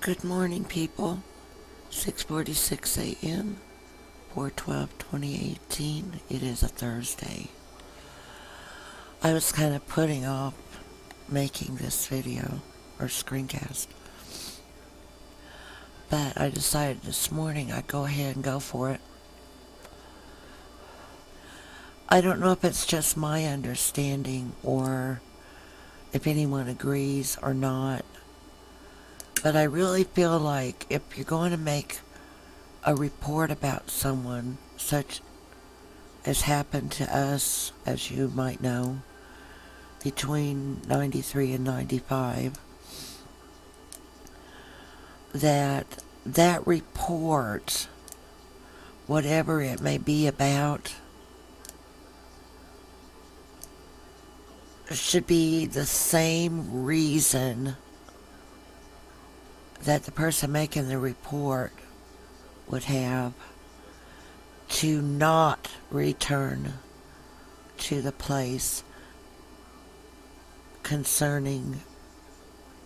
Good morning, people. 6:46 a.m. 4/12/2018. It is a Thursday. I was kind of putting off making this video or screencast, but I decided this morning I'd go ahead and go for it. I don't know if it's just my understanding or if anyone agrees or not, but I really feel like if you're going to make a report about someone, such as happened to us, as you might know, between 93 and 95, that report, whatever it may be about, should be the same reason that the person making the report would have to not return to the place concerning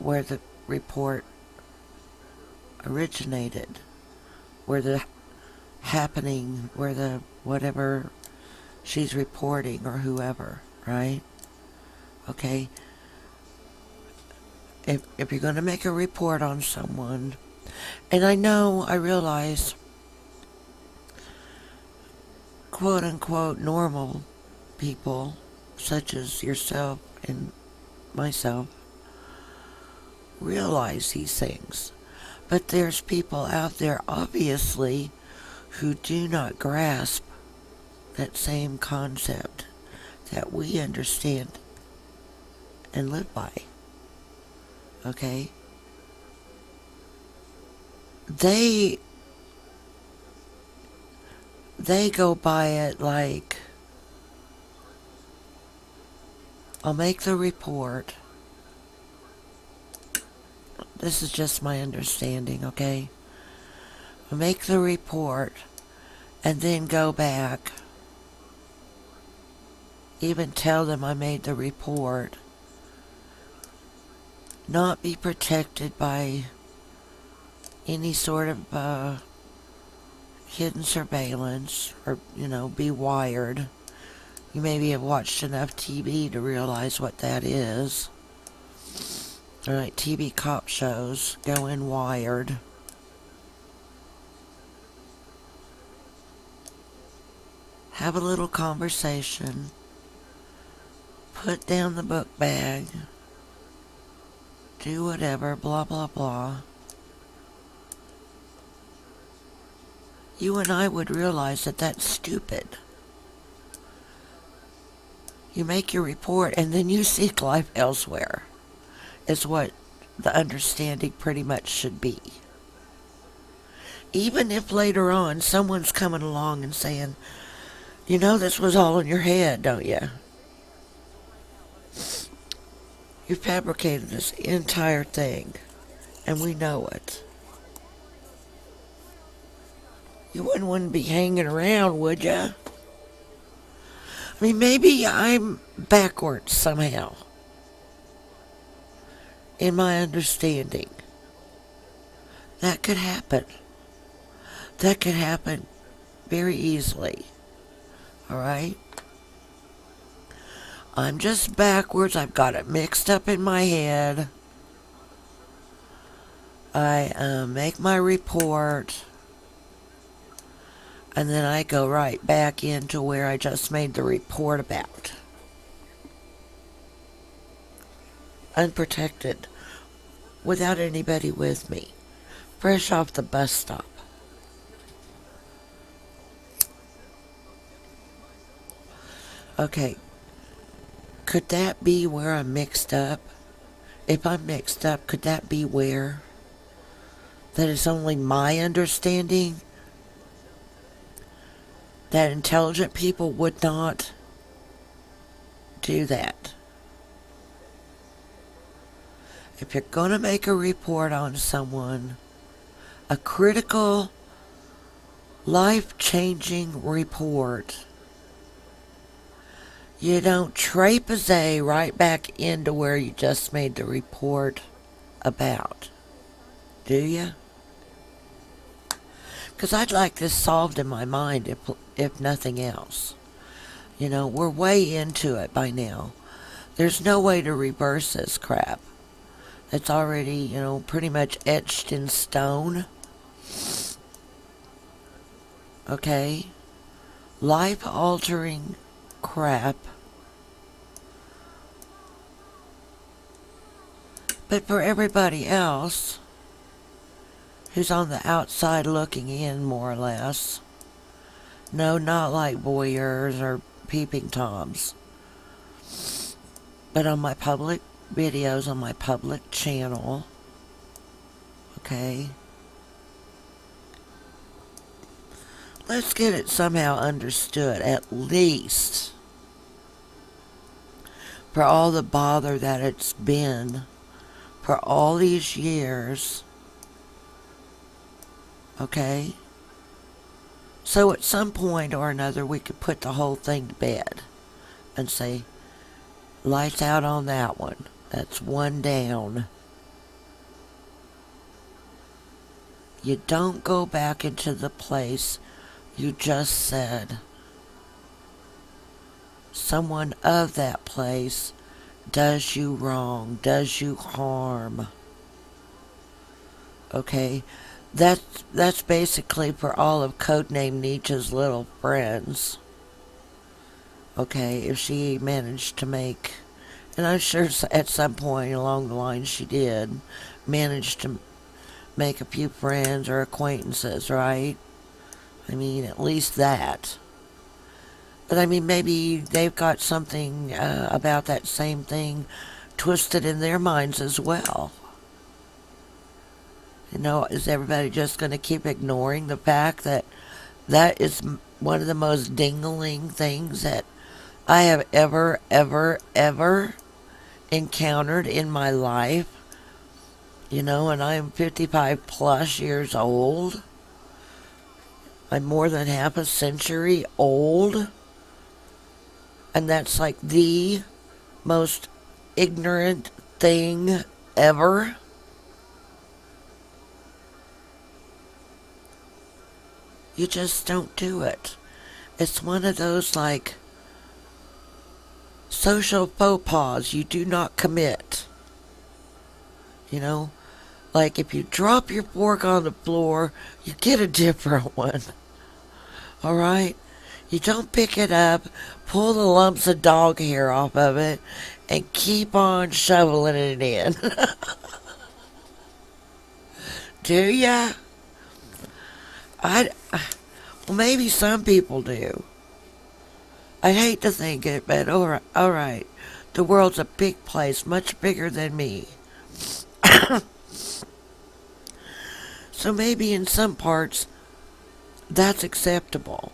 where the report originated, where the happening, where the whatever she's reporting or whoever, right? Okay? If you're going to make a report on someone, and I realize, quote unquote, normal people, such as yourself and myself, realize these things. But there's people out there, obviously, who do not grasp that same concept that we understand and live by. Okay? They go by it like, I'll make the report. This is just my understanding, okay? I'll make the report and then go back, even tell them I made the report, not be protected by any sort of hidden surveillance, or, be wired. You maybe have watched enough TV to realize what that is. Alright, TV cop shows go in wired. Have a little conversation. Put down the book bag. Do whatever, blah, blah, blah. You and I would realize that that's stupid. You make your report and then you seek life elsewhere, is what the understanding pretty much should be. Even if later on someone's coming along and saying, this was all in your head, don't you? You fabricated this entire thing, and we know it. You wouldn't be hanging around, would you? I mean, maybe I'm backwards somehow in my understanding. That could happen. That could happen very easily. Alright? I'm just backwards. I've got it mixed up in my head. I make my report, and then I go right back into where I just made the report about. Unprotected. Without anybody with me. Fresh off the bus stop. Okay. Could that be where I'm mixed up? If I'm mixed up, could that be where? That is only my understanding? That intelligent people would not do that. If you're going to make a report on someone, a critical, life-changing report, you don't traipse right back into where you just made the report about. Do you? Because I'd like this solved in my mind if nothing else. You know, we're way into it by now. There's no way to reverse this crap. It's already, pretty much etched in stone. Okay? Life-altering crap. But for everybody else who's on the outside looking in, more or less, no, not like voyeurs or peeping toms, but on my public videos, on my public channel, okay, let's get it somehow understood, at least, for all the bother that it's been for all these years, okay? So at some point or another, we could put the whole thing to bed and say, lights out on that one. That's one down. You don't go back into the place you just said. Someone of that place does you wrong, does you harm. Okay? That's basically for all of Codename Nietzsche's little friends. Okay, if she managed to make, and I'm sure at some point along the line she did, manage to make a few friends or acquaintances, right? I mean, at least that. But I mean, maybe they've got something about that same thing twisted in their minds as well. Is everybody just going to keep ignoring the fact that that is one of the most dingling things that I have ever encountered in my life? And I'm 55 plus years old. I'm more than half a century old. And that's like the most ignorant thing ever. You just don't do it. It's one of those like social faux pas you do not commit. Like if you drop your fork on the floor, you get a different one. Alright? You don't pick it up, pull the lumps of dog hair off of it, and keep on shoveling it in. Do ya? Well, maybe some people do. I hate to think it, but alright. The world's a big place, much bigger than me. So maybe in some parts, that's acceptable.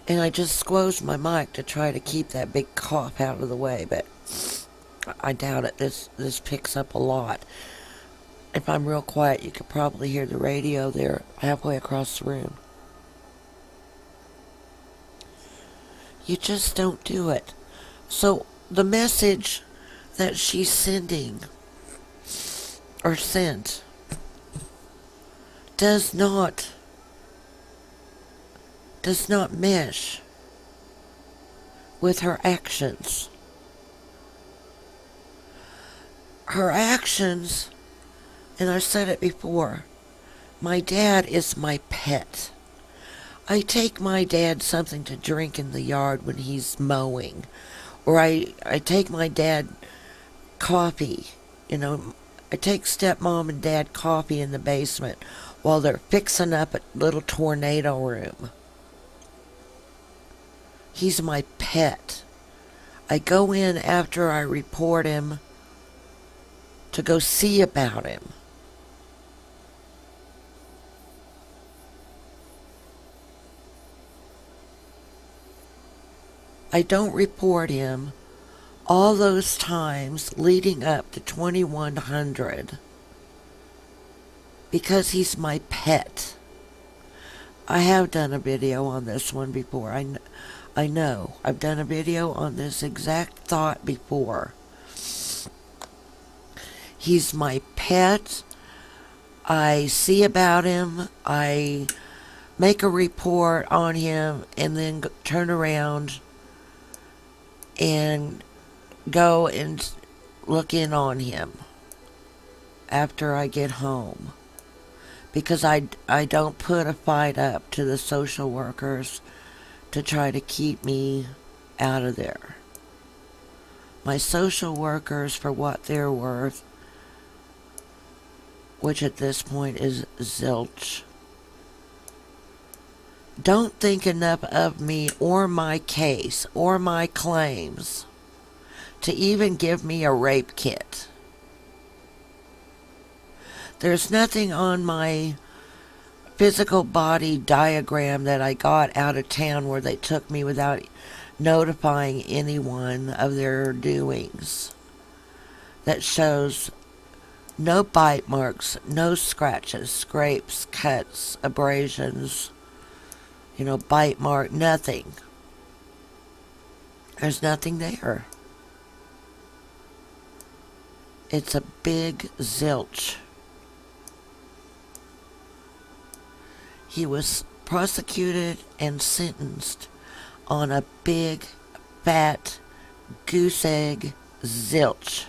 And I just squoze my mic to try to keep that big cough out of the way, but I doubt it. This picks up a lot. If I'm real quiet, you could probably hear the radio there halfway across the room. You just don't do it. So the message that she's sending or sent does not mesh with her actions. Her actions, and I've said it before, my dad is my pet. I take my dad something to drink in the yard when he's mowing. Or I take my dad coffee. I take stepmom and dad coffee in the basement while they're fixing up a little tornado room. He's my pet. I go in after I report him to go see about him. I don't report him all those times leading up to 2100 because he's my pet. I have done a video on this one before. I know. I've done a video on this exact thought before. He's my pet. I see about him. I make a report on him and then turn around and go and look in on him after I get home. Because I don't put a fight up to the social workers to try to keep me out of there. My social workers, for what they're worth, which at this point is zilch, don't think enough of me or my case or my claims to even give me a rape kit. There's nothing on my physical body diagram that I got out of town where they took me without notifying anyone of their doings that shows no bite marks, no scratches, scrapes, cuts, abrasions, bite mark, nothing. There's nothing there. It's a big zilch. He was prosecuted and sentenced on a big, fat, goose egg zilch.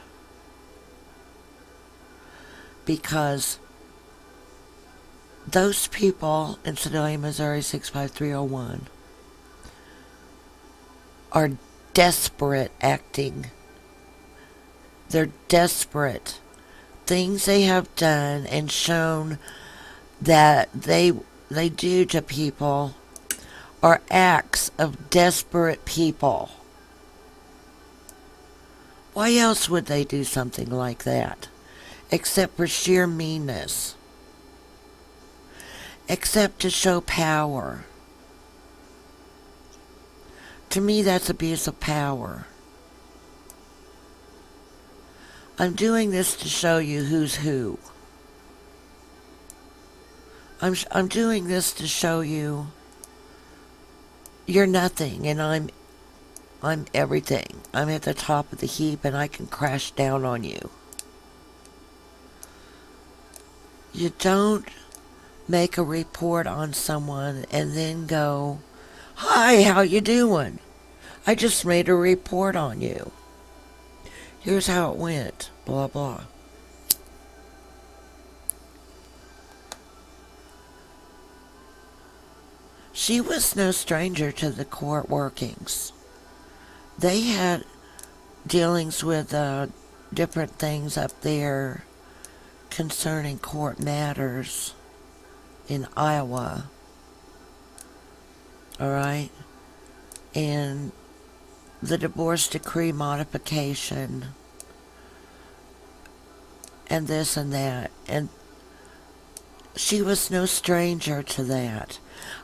Because those people in Sedalia, Missouri 65301 are desperate acting. They're desperate. Things they have done and shown that they do to people are acts of desperate people. Why else would they do something like that? Except for sheer meanness. Except to show power. To me, that's abuse of power. I'm doing this to show you who's who. I'm doing this to show you you're nothing and I'm everything. I'm at the top of the heap and I can crash down on you. You don't make a report on someone and then go, "Hi, how you doing? I just made a report on you. Here's how it went, blah, blah." She was no stranger to the court workings. They had dealings with different things up there concerning court matters in Iowa. Alright? And the divorce decree modification and this and that. And she was no stranger to that.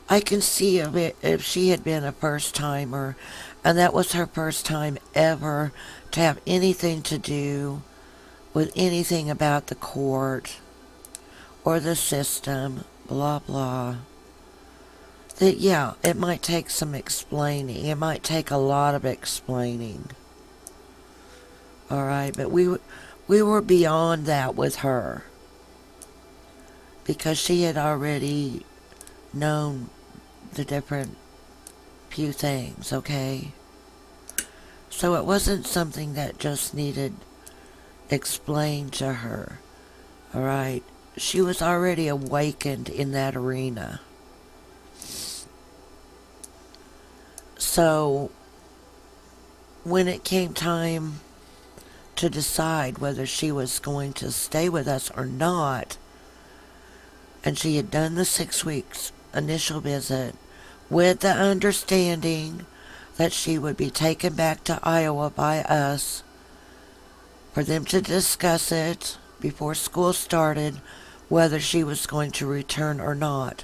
I can see if she had been a first timer and that was her first time ever to have anything to do with anything about the court or the system, blah blah, that yeah, it might take some explaining. It might take a lot of explaining. Alright, but we were beyond that with her. Because she had already known the different few things, okay? So it wasn't something that just needed explained to her, alright? She was already awakened in that arena. So when it came time to decide whether she was going to stay with us or not, and she had done the 6 weeks initial visit with the understanding that she would be taken back to Iowa by us for them to discuss it before school started, whether she was going to return or not.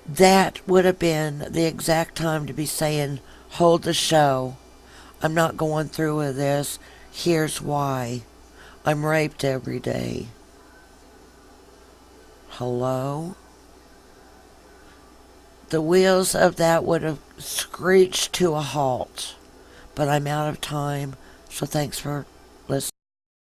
That would have been the exact time to be saying, "Hold the show. I'm not going through with this. Here's why. I'm raped every day." Hello? The wheels of that would have screeched to a halt. But I'm out of time, so thanks for